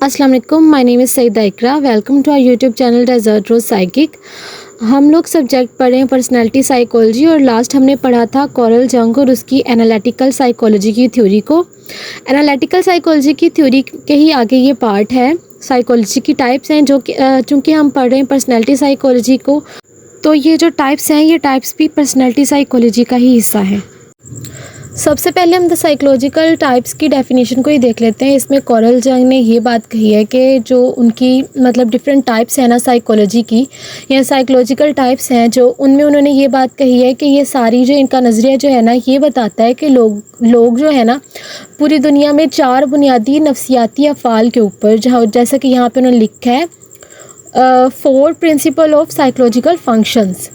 अस्सलाम वालेकुम, my name is Saeeda Iqra. Welcome to our YouTube channel desert rose psychic. हम लोग सब्जेक्ट पढ़े हैं पर्सनैलिटी साइकोलॉजी और लास्ट हमने पढ़ा था कॉरल जंग और उसकी एनालिटिकल साइकोलॉजी की थ्योरी को। एनालिटिकल साइकोलॉजी की थ्योरी के ही आगे ये पार्ट है। साइकोलॉजी की टाइप्स हैं जो कि चूँकि हम पढ़ रहे हैं पर्सनैलिटी साइकोलॉजी को, तो ये जो टाइप्स हैं ये टाइप्स भी पर्सनैलिटी साइकोलॉजी का ही हिस्सा है। सबसे पहले हम द साइकोलॉजिकल टाइप्स की डेफिनेशन को ही देख लेते हैं। इसमें कॉरल जंग ने ये बात कही है कि जो उनकी मतलब डिफरेंट टाइप्स हैं ना साइकोलॉजी की या साइकोलॉजिकल टाइप्स हैं जो उनमें उन्होंने ये बात कही है कि ये सारी जो इनका नज़रिया जो है ना ये बताता है कि लोग जो है ना पूरी दुनिया में 4 बुनियादी नफ्सियाती अफ़ाल के ऊपर जहाँ जैसा कि यहाँ पे उन्होंने लिखा है 4 प्रिंसिपल ऑफ साइकोलॉजिकल फंक्शंस।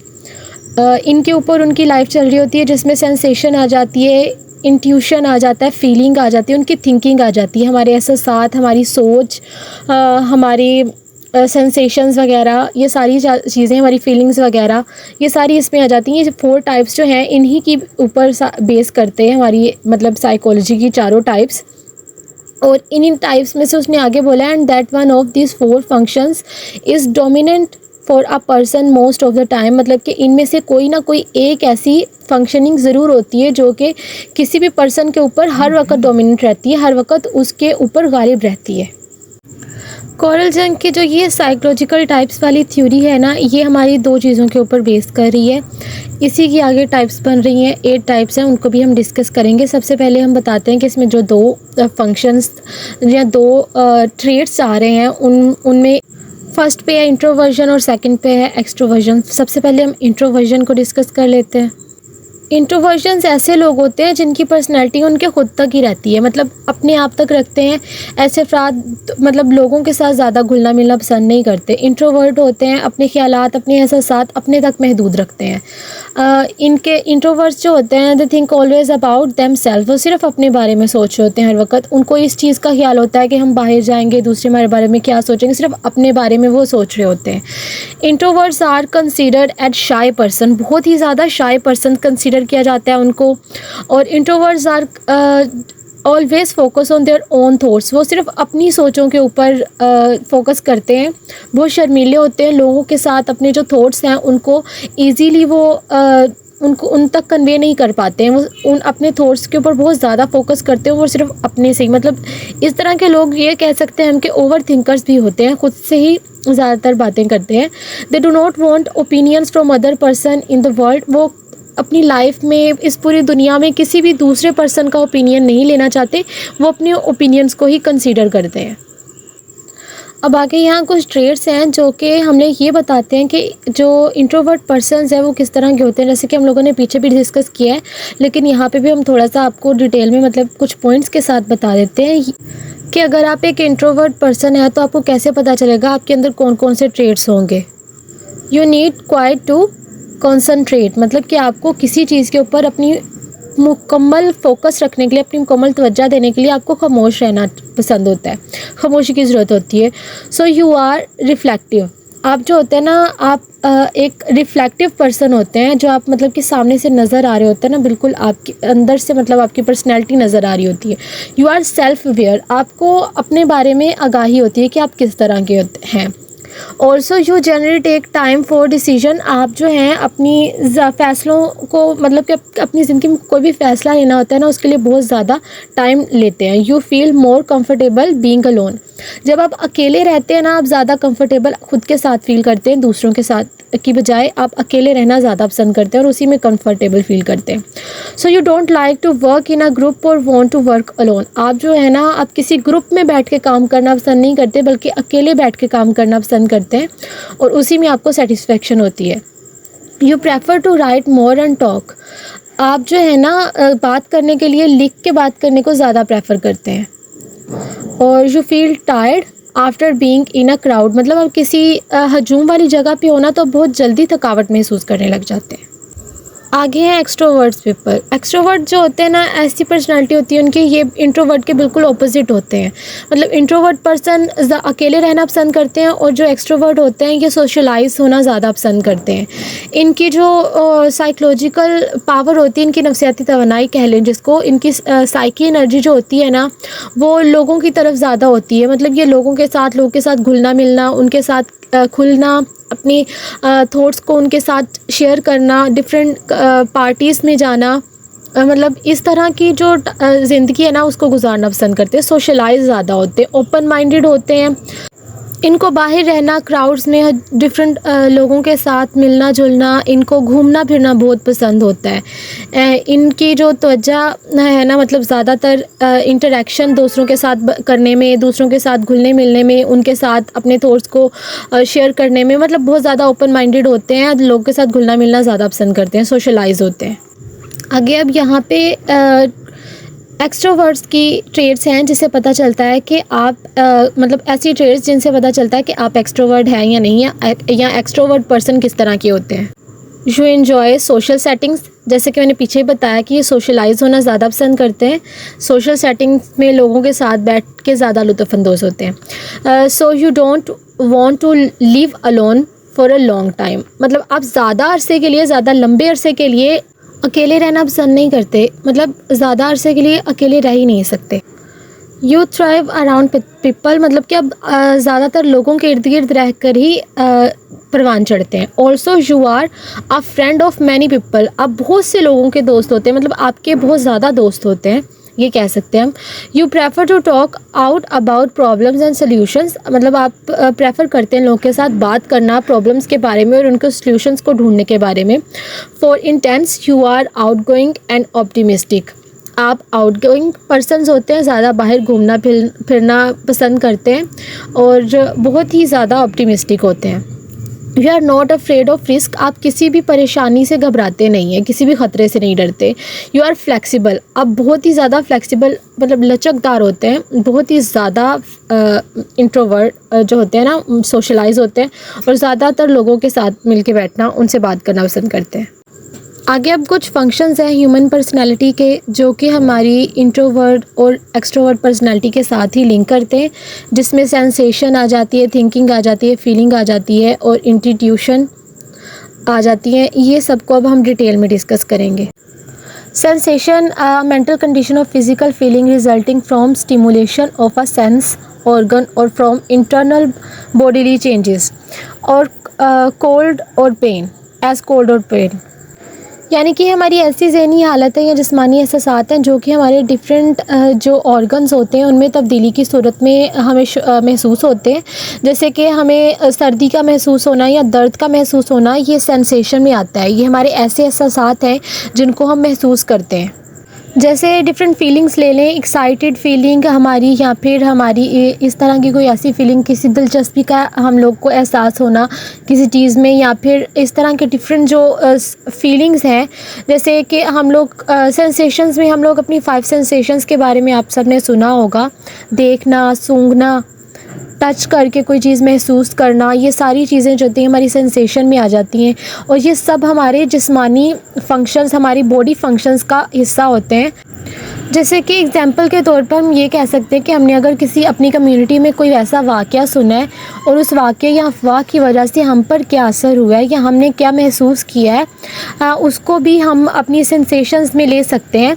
इनके ऊपर उनकी लाइफ चल रही होती है जिसमें सेंसेशन आ जाती है, इंट्यूशन आ जाता है, फीलिंग आ जाती है, उनकी थिंकिंग आ जाती है, हमारे एहसासात, हमारी सोच, हमारी सेंसेशंस वगैरह, ये सारी चीज़ें, हमारी फीलिंग्स वगैरह, ये सारी इसमें आ जाती हैं। ये 4 टाइप्स जो हैं इन्हीं की ऊपर बेस करते हैं हमारी मतलब साइकोलॉजी की चारों टाइप्स। और इन टाइप्स में से उसने आगे बोला and that one of this 4 functions is dominant for a person most of the time. मतलब कि इनमें से कोई ना कोई एक ऐसी फंक्शनिंग ज़रूर होती है जो कि किसी भी पर्सन के ऊपर हर वक्त डोमिनेंट रहती है, हर वक्त उसके ऊपर गालिब रहती है। कॉरल जंग की जो ये साइकोलॉजिकल टाइप्स वाली थ्योरी है ना ये हमारी 2 चीज़ों के ऊपर बेस कर रही है। इसी की आगे टाइप्स बन रही हैं, 8 टाइप्स हैं, उनको भी हम डिस्कस करेंगे। सबसे पहले हम बताते हैं कि इसमें जो 2 फंक्शंस या 2 ट्रेट्स आ रहे हैं उनमें फर्स्ट पे है इंट्रोवर्जन और सेकंड पे है एक्सट्रोवर्जन। सबसे पहले हम इंट्रोवर्जन को डिस्कस कर लेते हैं। इंट्रोवर्जन्स ऐसे लोग होते हैं जिनकी पर्सनैलिटी उनके खुद तक ही रहती है, मतलब अपने आप तक रखते हैं। ऐसे अफराद मतलब लोगों के साथ ज़्यादा घुलना मिलना पसंद नहीं करते। इंट्रोवर्ट होते हैं, अपने ख्यालात, अपने एहसासात अपने तक महदूद रखते हैं। इनके इंट्रोवर्ट्स जो होते हैं they think always about them self. वो सिर्फ अपने बारे में सोच रहे होते हैं हर वक्त। उनको इस चीज़ का ख्याल होता है कि हम बाहर जाएंगे दूसरे हमारे बारे में क्या सोचेंगे, सिर्फ अपने बारे में वो सोच रहे होते हैं। Introverts are considered as shy person, बहुत ही ज़्यादा शाय पर्सन कंसीडर किया जाता है उनको। और introverts are always focus on their own thoughts, वो सिर्फ अपनी सोचों के ऊपर फोकस करते हैं। बहुत शर्मीले होते हैं, लोगों के साथ अपने जो थॉट्स हैं उनको ईजीली वो उनको उन तक कन्वे नहीं कर पाते हैं। वो उन अपने थॉट्स के ऊपर बहुत ज़्यादा फोकस करते हैं, वो सिर्फ अपने से ही, मतलब इस तरह के लोग ये कह सकते हैं हम कि ओवर थिंकर्स भी होते हैं, खुद से ही ज़्यादातर बातें करते हैं। They do not want opinions from other person in the world, वो अपनी लाइफ में इस पूरी दुनिया में किसी भी दूसरे पर्सन का ओपिनियन नहीं लेना चाहते, वो अपने ओपिनियंस को ही कंसीडर करते हैं। अब आगे यहाँ कुछ ट्रेड्स हैं जो कि हमने ये बताते हैं कि जो इंट्रोवर्ट पर्सन्स हैं वो किस तरह के होते हैं, जैसे कि हम लोगों ने पीछे भी डिस्कस किया है, लेकिन यहाँ पे भी हम थोड़ा सा आपको डिटेल में मतलब कुछ पॉइंट्स के साथ बता देते हैं कि अगर आप एक इंट्रोवर्ट पर्सन है तो आपको कैसे पता चलेगा आपके अंदर कौन कौन से ट्रेड्स होंगे। You need quite to concentrate, मतलब कि आपको किसी चीज़ के ऊपर अपनी मुकम्मल फोकस रखने के लिए, अपनी मुकम्मल तवज्जो देने के लिए आपको खामोश रहना पसंद होता है, खामोशी की ज़रूरत होती है। सो यू आर रिफ्लेक्टिव, आप जो होते हैं ना आप एक रिफ्लेक्टिव पर्सन होते हैं, जो आप मतलब कि सामने से नज़र आ रहे होते हैं ना, बिल्कुल आपके अंदर से मतलब आपकी पर्सनैलिटी नज़र आ रही होती है। यू आर सेल्फ अवेयर, आपको अपने बारे में आगाही होती है कि आप किस तरह के हैं। Also you generally take time for decision, आप जो हैं अपनी फ़ैसलों को मतलब कि अपनी ज़िंदगी में कोई भी फ़ैसला लेना होता है ना उसके लिए बहुत ज़्यादा टाइम लेते हैं। You feel more comfortable being alone, जब आप अकेले रहते हैं ना आप ज़्यादा कंफर्टेबल खुद के साथ फील करते हैं, दूसरों के साथ की बजाय आप अकेले रहना ज़्यादा पसंद करते हैं और उसी में कंफर्टेबल फील करते हैं। So you don't like to work in a group और वांट टू वर्क अलोन, आप जो है ना आप किसी ग्रुप में बैठ के काम करना पसंद नहीं करते बल्कि अकेले बैठ के काम करना पसंद करते हैं और उसी में आपको सेटिस्फेक्शन होती है। You prefer to write more and talk, आप जो है ना बात करने के लिए लिख के बात करने को ज़्यादा प्रेफर करते हैं। और you feel tired after being in a crowd, मतलब आप किसी हजूम वाली जगह पे हो ना तो बहुत जल्दी थकावट महसूस करने लग जाते हैं। आगे हैं एक्सट्रोवर्ट्स पीपल। एक्सट्रोवर्ट जो होते हैं ना, ऐसी पर्सनालिटी होती है उनकी, ये इंट्रोवर्ट के बिल्कुल ऑपोजिट होते हैं। मतलब इंट्रोवर्ट पर्सन अकेले रहना पसंद करते हैं, और जो एक्सट्रोवर्ट होते हैं ये सोशलाइज होना ज़्यादा पसंद करते हैं। इनकी जो साइकोलॉजिकल पावर होती है, इनकी नफसियाती तवानाई कह लें जिसको, इनकी साइकी एनर्जी जो होती है ना, वो लोगों की तरफ ज़्यादा होती है। मतलब ये लोगों के साथ घुलना मिलना, उनके साथ खुलना, अपनी थॉट्स को उनके साथ शेयर करना, डिफरेंट पार्टीज़ में जाना, मतलब इस तरह की जो ज़िंदगी है ना उसको गुजारना पसंद करते हैं। सोशलाइज ज़्यादा होते हैं, ओपन माइंडेड होते हैं। इनको बाहर रहना, क्राउड्स में डिफरेंट लोगों के साथ मिलना जुलना, इनको घूमना फिरना बहुत पसंद होता है। इनकी जो त्वचा है ना, मतलब ज़्यादातर इंटरेक्शन दूसरों के साथ करने में, दूसरों के साथ घुलने मिलने में, उनके साथ अपने थॉट्स को शेयर करने में, मतलब बहुत ज़्यादा ओपन माइंडेड होते हैं। लोगों के साथ घुलना मिलना ज़्यादा पसंद करते हैं, सोशलाइज होते हैं। आगे अब यहाँ पे एक्सट्रोवर्ट्स की ट्रेड्स हैं जिससे पता चलता है कि आप मतलब ऐसी ट्रेड्स जिनसे पता चलता है कि आप एक्सट्रोवर्ट हैं या नहीं, या एक्सट्रोवर्ट पर्सन किस तरह के होते हैं। यू एन्जॉय सोशल सेटिंग्स, जैसे कि मैंने पीछे बताया कि ये सोशलाइज होना ज़्यादा पसंद करते हैं। सोशल सेटिंग्स में लोगों के साथ बैठ के ज़्यादा लुत्फ़अंदोज़ होते हैं। So you don't want to live alone for a long time, मतलब आप ज़्यादा अरसे के लिए, ज़्यादा लंबे अरसे के लिए अकेले रहना पसंद नहीं करते। मतलब ज़्यादा अरसे के लिए अकेले रह ही नहीं सकते। यू थ्राइव अराउंड पीपल, मतलब कि अब ज़्यादातर लोगों के इर्द गिर्द रह कर ही परवान चढ़ते हैं। Also you are a friend of many people, आप बहुत से लोगों के दोस्त होते हैं, मतलब आपके बहुत ज़्यादा दोस्त होते हैं, ये कह सकते हैं हम। You prefer to talk out about problems and solutions, मतलब आप प्रेफर करते हैं लोगों के साथ बात करना प्रॉब्लम्स के बारे में और उनके सोल्यूशंस को ढूंढने के बारे में। For instance you are outgoing and optimistic, आप आउटगोइंग पर्सनस होते हैं, ज़्यादा बाहर घूमना फिरना पसंद करते हैं और बहुत ही ज़्यादा ऑप्टिमिस्टिक होते हैं। You are not afraid of risk, आप किसी भी परेशानी से घबराते नहीं हैं, किसी भी ख़तरे से नहीं डरते। यू आर फ्लेक्सिबल, आप बहुत ही ज़्यादा फ्लेक्सिबल, मतलब लचकदार होते हैं। बहुत ही ज़्यादा इंट्रोवर्ट जो होते हैं ना, सोशलाइज होते हैं और ज़्यादातर लोगों के साथ मिल के बैठना, उनसे बात करना पसंद करते हैं। आगे अब कुछ फंक्शंस हैं ह्यूमन पर्सनैलिटी के जो कि हमारी इंट्रोवर्ट और एक्सट्रोवर्ट पर्सनैलिटी के साथ ही लिंक करते हैं, जिसमें सेंसेशन आ जाती है, थिंकिंग आ जाती है, फीलिंग आ जाती है और इंट्यूशन आ जाती है। ये सबको अब हम डिटेल में डिस्कस करेंगे। Sensation mental condition of physical feeling resulting from stimulation of a sense organ और फ्रॉम इंटरनल बॉडीली चेंजेस, और कोल्ड और पेन, एज कोल्ड और पेन, यानी कि हमारी ऐसी ज़हनी हालत है या जिस्मानी एहसासात हैं जो कि हमारे डिफरेंट जो ऑर्गन्स होते हैं उनमें तब्दीली की सूरत में हमें महसूस होते हैं। जैसे कि हमें सर्दी का महसूस होना या दर्द का महसूस होना, ये सेंसेशन में आता है। ये हमारे ऐसे एहसासात हैं जिनको हम महसूस करते हैं। जैसे डिफरेंट फीलिंग्स ले लें, एक्साइटेड फीलिंग हमारी, या फिर हमारी इस तरह की कोई ऐसी फीलिंग, किसी दिलचस्पी का हम लोग को एहसास होना किसी चीज़ में, या फिर इस तरह के डिफरेंट जो फीलिंग्स हैं। जैसे कि हम लोग सेंसेशंस में हम लोग अपनी 5 सेंसेशंस के बारे में आप सब ने सुना होगा, देखना, सूंघना, टच करके कोई चीज़ महसूस करना, ये सारी चीज़ें जो होती हैं हमारी सेंसेशन में आ जाती हैं और ये सब हमारे जिस्मानी फंक्शंस, हमारी बॉडी फंक्शंस का हिस्सा होते हैं। जैसे कि एग्जांपल के तौर पर हम ये कह सकते हैं कि हमने अगर किसी अपनी कम्युनिटी में कोई ऐसा वाक़या सुना है और उस वाक़े या अफवाह की वजह से हम पर क्या असर हुआ है या हमने क्या महसूस किया है, उसको भी हम अपनी सेंसेशंस में ले सकते हैं।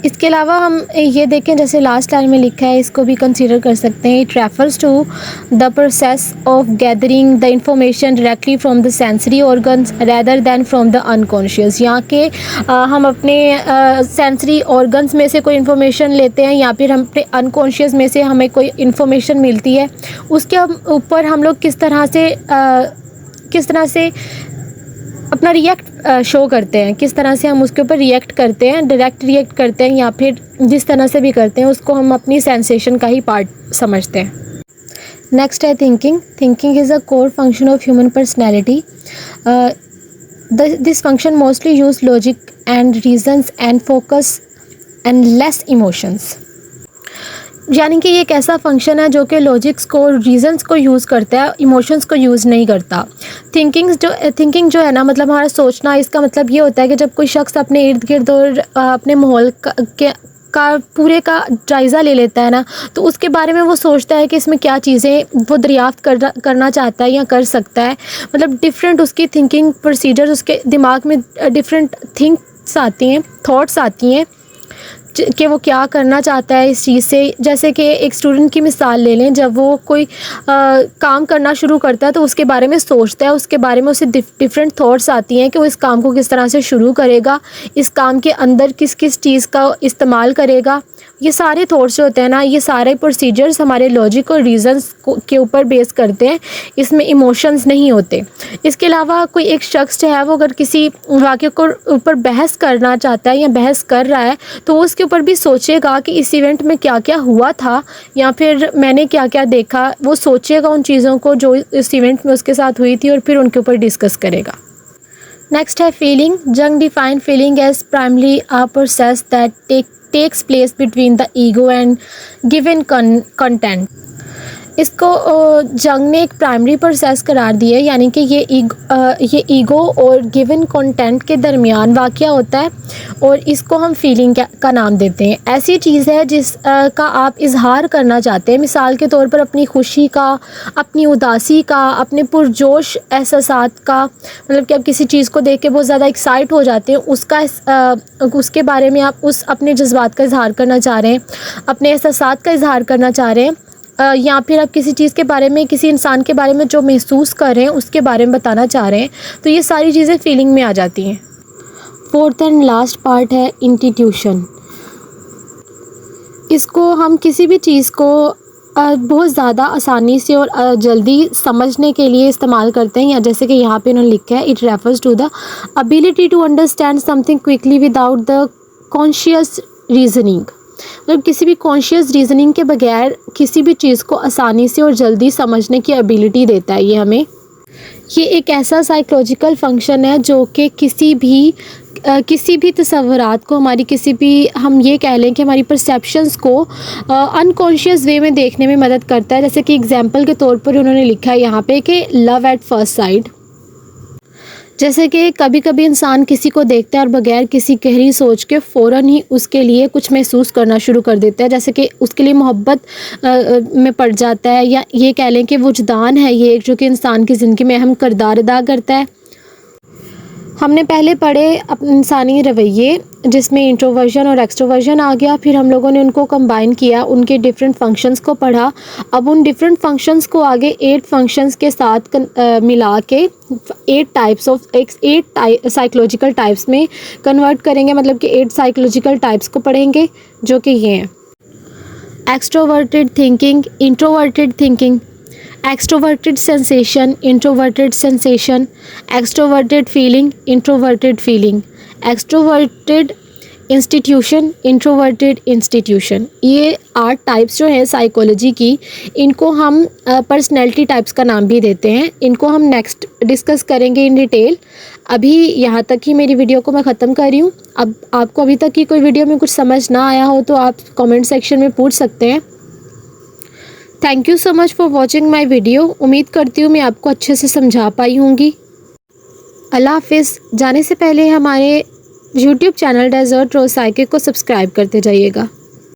इसके अलावा हम ये देखें, जैसे लास्ट लाइन में लिखा है, इसको भी कंसीडर कर सकते हैं। It refers to the process of gathering the information directly from the sensory organs rather than from the unconscious, यहाँ के हम अपने सेंसरी ऑर्गन्स में से कोई इन्फॉर्मेशन लेते हैं या फिर हम अपने अनकॉन्शियस में से हमें कोई इन्फॉर्मेशन मिलती है, उसके ऊपर हम लोग किस तरह से अपना रिएक्ट शो करते हैं, किस तरह से हम उसके ऊपर रिएक्ट करते हैं, डायरेक्ट रिएक्ट करते हैं या फिर जिस तरह से भी करते हैं, उसको हम अपनी सेंसेशन का ही पार्ट समझते हैं। नेक्स्ट है thinking. Thinking is a core function of human personality. This function mostly use logic and reasons and focus and less emotions. यानी कि ये एक ऐसा फंक्शन है जो कि लॉजिक्स को, रीजंस को यूज़ करता है, इमोशंस को यूज़ नहीं करता। थिंकिंग जो है ना, मतलब हमारा सोचना, इसका मतलब ये होता है कि जब कोई शख्स अपने इर्द गिर्द और अपने माहौल का पूरे का जायज़ा ले लेता है ना, तो उसके बारे में वो सोचता है कि इसमें क्या चीज़ें वो दरियाफ़्त करना चाहता है या कर सकता है। मतलब डिफरेंट उसकी थिंकिंग प्रोसीजर, उसके दिमाग में डिफरेंट थिंक्स आती हैं, थॉट्स आती हैं कि वो क्या करना चाहता है इस चीज़ से। जैसे कि एक स्टूडेंट की मिसाल ले लें, जब वो कोई काम करना शुरू करता है तो उसके बारे में सोचता है, उसके बारे में उसे डिफरेंट थॉट्स आती हैं कि वो इस काम को किस तरह से शुरू करेगा, इस काम के अंदर किस किस चीज़ का इस्तेमाल करेगा। ये सारे थॉट्स जो होते हैं ना, ये सारे प्रोसीजर्स हमारे लॉजिक और रीज़न्स के ऊपर बेस करते हैं, इसमें इमोशंस नहीं होते। इसके अलावा कोई एक शख्स जो है वो अगर किसी वाक़े को ऊपर बहस करना चाहता है या बहस कर रहा है, तो वो उसके ऊपर भी सोचेगा कि इस इवेंट में क्या क्या हुआ था या फिर मैंने क्या क्या देखा। वो सोचेगा उन चीज़ों को जो इस इवेंट में उसके साथ हुई थी और फिर उनके ऊपर डिस्कस करेगा। नेक्स्ट है feeling. Jung define feeling as primary a process that takes place between the ego and given content। इसको जंग ने एक प्राइमरी प्रोसेस करार दिया है, यानी कि ये ईगो और गिवन कंटेंट के दरमियान वाक़या होता है और इसको हम फीलिंग का नाम देते हैं। ऐसी चीज़ है जिस का आप इजहार करना चाहते हैं, मिसाल के तौर पर अपनी खुशी का, अपनी उदासी का, अपने पुरजोश एहसासात का। मतलब कि आप किसी चीज़ को देख के बहुत ज़्यादा एक्साइट हो जाते हैं, उसके बारे में आप अपने जज्बात का इजहार करना चाह रहे हैं, अपने एहसासात का इजहार करना चाह रहे हैं, या फिर आप किसी चीज़ के बारे में, किसी इंसान के बारे में जो महसूस कर रहे हैं उसके बारे में बताना चाह रहे हैं, तो ये सारी चीज़ें फीलिंग में आ जाती हैं। फोर्थ एंड लास्ट पार्ट है इंस्टीट्यूशन। इसको हम किसी भी चीज़ को बहुत ज़्यादा आसानी से और जल्दी समझने के लिए इस्तेमाल करते हैं, या जैसे कि यहाँ पे उन्होंने लिखा है, it refers to the ability to understand something quickly without the conscious reasoning. मतलब किसी भी कॉन्शियस रीजनिंग के बगैर किसी भी चीज़ को आसानी से और जल्दी समझने की एबिलिटी देता है ये हमें। ये एक ऐसा साइकोलॉजिकल फंक्शन है जो कि किसी भी तसव्वुरात को, हमारी किसी भी, हम ये कह लें कि हमारी परसेप्शंस को अनकॉन्शियस वे में देखने में मदद करता है। जैसे कि एग्जांपल के तौर पर उन्होंने लिखा है यहाँ पे कि लव एट फर्स्ट साइट। जैसे कि कभी कभी इंसान किसी को देखता है और बगैर किसी गहरी सोच के फ़ौरन ही उसके लिए कुछ महसूस करना शुरू कर देता है, जैसे कि उसके लिए मोहब्बत में पड़ जाता है, या ये कह लें कि वुजदान है ये जो कि इंसान की ज़िंदगी में अहम किरदार अदा करता है। हमने पहले पढ़े इंसानी रवैये, जिसमें इंट्रोवर्जन और एक्सट्रोवर्जन आ गया, फिर हम लोगों ने उनको कंबाइन किया, उनके डिफरेंट फंक्शंस को पढ़ा। अब उन डिफरेंट फंक्शंस को आगे 8 फंक्शंस के साथ मिला के 8 साइकोलॉजिकल टाइप्स में कन्वर्ट करेंगे। मतलब कि 8 साइकोलॉजिकल टाइप्स को पढ़ेंगे, जो कि ये हैं: extroverted thinking, introverted thinking, extroverted sensation, introverted sensation, extroverted feeling, introverted feeling, extroverted institution, introverted institution। ये 8 टाइप्स जो हैं साइकोलॉजी की, इनको हम पर्सनैलिटी टाइप्स का नाम भी देते हैं। इनको हम नेक्स्ट डिस्कस करेंगे इन डिटेल। अभी यहाँ तक ही मेरी वीडियो को मैं ख़त्म कर रही हूँ। अब आपको अभी तक की कोई वीडियो में कुछ समझ ना आया हो तो आप कमेंट सेक्शन में पूछ सकते हैं। Thank you so much for watching my video. उम्मीद करती हूँ मैं आपको अच्छे से समझा पाई होंगी। अल्लाह हाफिज़। जाने से पहले हमारे YouTube channel desert rose psychic को सब्सक्राइब करते जाइएगा।